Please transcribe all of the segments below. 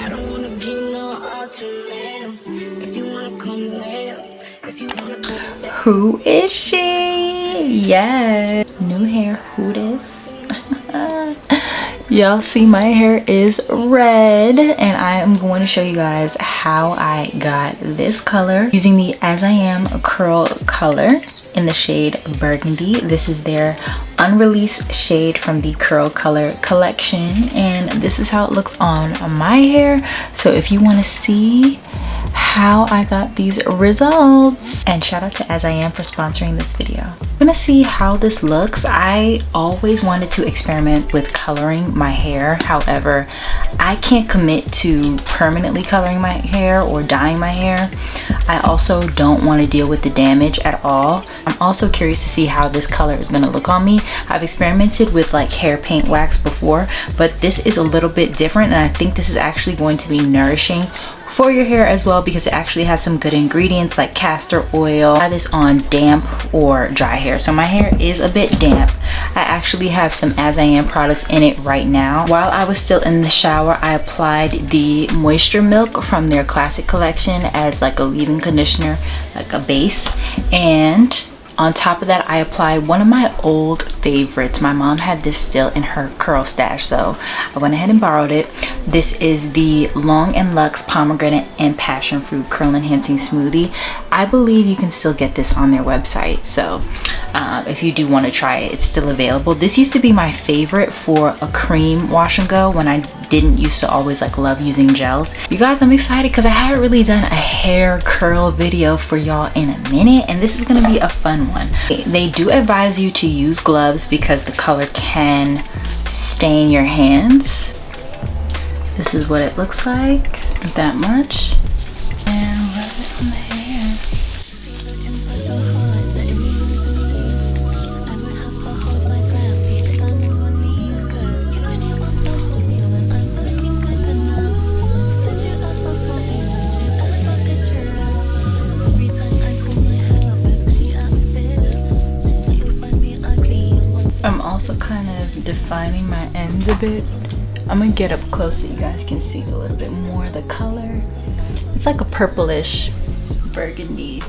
I don't wanna give no ultimatum. If you wanna come later, if you wanna come stay. Who is she? Yes. New hair. Who this? Y'all see my hair is red, and I am going to show you guys how I got this color using the As I Am curl color in the shade Burgundy. This is their unreleased shade from the curl color collection, and this is how it looks on my hair. So if you want to see how I got these results, and shout out to As I Am for sponsoring this video. I'm gonna see how this looks. I always wanted to experiment with coloring my hair. However, I can't commit to permanently coloring my hair or dyeing my hair. I also don't want to deal with the damage at all. I'm also curious to see how this color is gonna look on me. I've experimented with like hair paint wax before, but this is a little bit different, and I think this is actually going to be nourishing for your hair as well, because it actually has some good ingredients like castor oil. Try this on damp or dry hair. So my hair is a bit damp. I actually have some As I Am products in it right now. While I was still in the shower, I applied the Moisture Milk from their classic collection as like a leave-in conditioner, like a base, and on top of that I applied one of my old favorites. My mom had this still in her curl stash, so I went ahead and borrowed it. This is the Long and Luxe Pomegranate and Passion Fruit Curl Enhancing Smoothie. I believe you can still get this on their website, so if you do want to try it, it's still available. This used to be my favorite for a cream wash and go when I didn't used to always like love using gels. You guys, I'm excited because I haven't really done a hair curl video for y'all in a minute, and this is gonna be a fun one. They do advise you to use gloves because the color can stain your hands. This is what it looks like, that much, and rub it on the hair. I'm also kind of defining my ends a bit. I'm gonna get up close so you guys can see a little bit more of the color. It's like a purplish burgundy.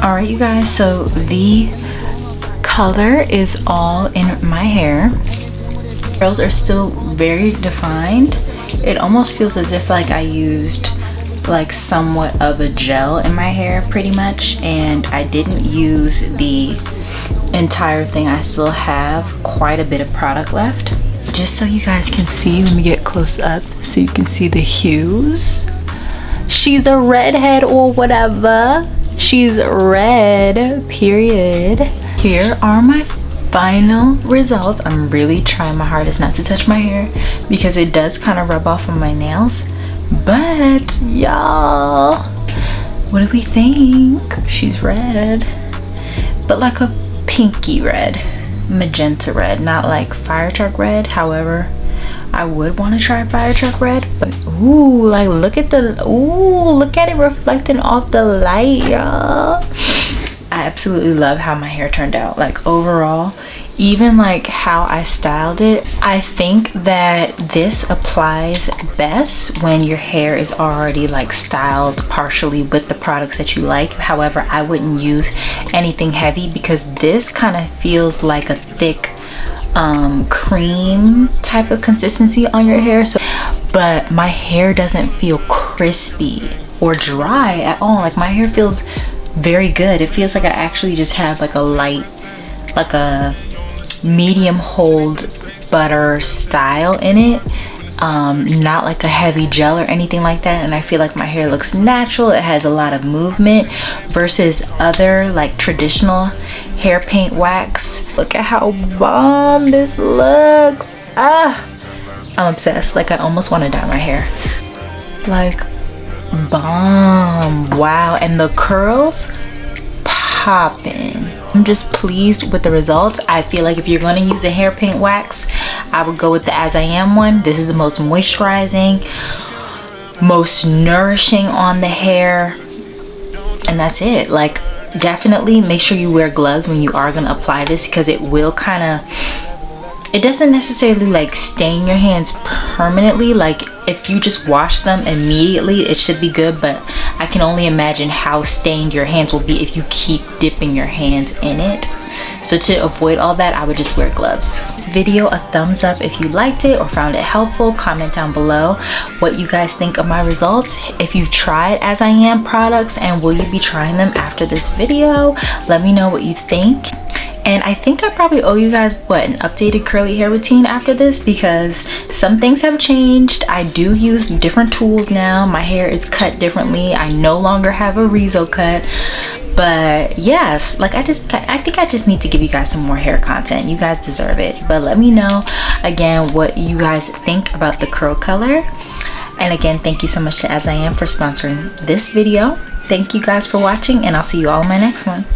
Alright you guys, so the color is all in my hair. Curls are still very defined. It almost feels as if like I used like somewhat of a gel in my hair pretty much, and I didn't use the entire thing. I still have quite a bit of product left. Just so you guys can see, let me get close up so you can see the hues. She's a redhead or whatever. She's red, period. Here are my final results. I'm really trying my hardest not to touch my hair because it does kind of rub off on my nails. But y'all, what do we think? She's red, but like a pinky red, magenta red, not like fire truck red. However, I would want to try fire truck red, but ooh, like look at it reflecting off the light, y'all. I absolutely love how my hair turned out. Like overall, even like how I styled it, I think that this applies best when your hair is already like styled partially with the products that you like. However, I wouldn't use anything heavy because this kind of feels like a thick cream type of consistency on your hair. So, but my hair doesn't feel crispy or dry at all. Like my hair feels very good. It feels like I actually just have like a light, like a medium hold butter style in it, not like a heavy gel or anything like that. And I feel like my hair looks natural. It has a lot of movement versus other like traditional hair paint wax. Look at how bomb this looks. I'm obsessed. Like, I almost want to dye my hair. Like, bomb. Wow. And the curls popping. I'm just pleased with the results. I feel like if you're going to use a hair paint wax, I would go with the As I Am one. This is the most moisturizing, most nourishing on the hair, and that's it. Like, definitely make sure you wear gloves when you are going to apply this, because it will kind of, it doesn't necessarily like stain your hands permanently. Like, if you just wash them immediately, it should be good, but I can only imagine how stained your hands will be if you keep dipping your hands in it. So to avoid all that, I would just wear gloves. This video, a thumbs up if you liked it or found it helpful. Comment down below what you guys think of my results. If you've tried As I Am products, and will you be trying them after this video, let me know what you think. And I think I probably owe you guys, what, an updated curly hair routine after this, because some things have changed. I do use different tools now. My hair is cut differently. I no longer have a Rezo cut. But yes, like, I think I just need to give you guys some more hair content. You guys deserve it. But let me know again what you guys think about the curl color. And again, thank you so much to As I Am for sponsoring this video. Thank you guys for watching, and I'll see you all in my next one.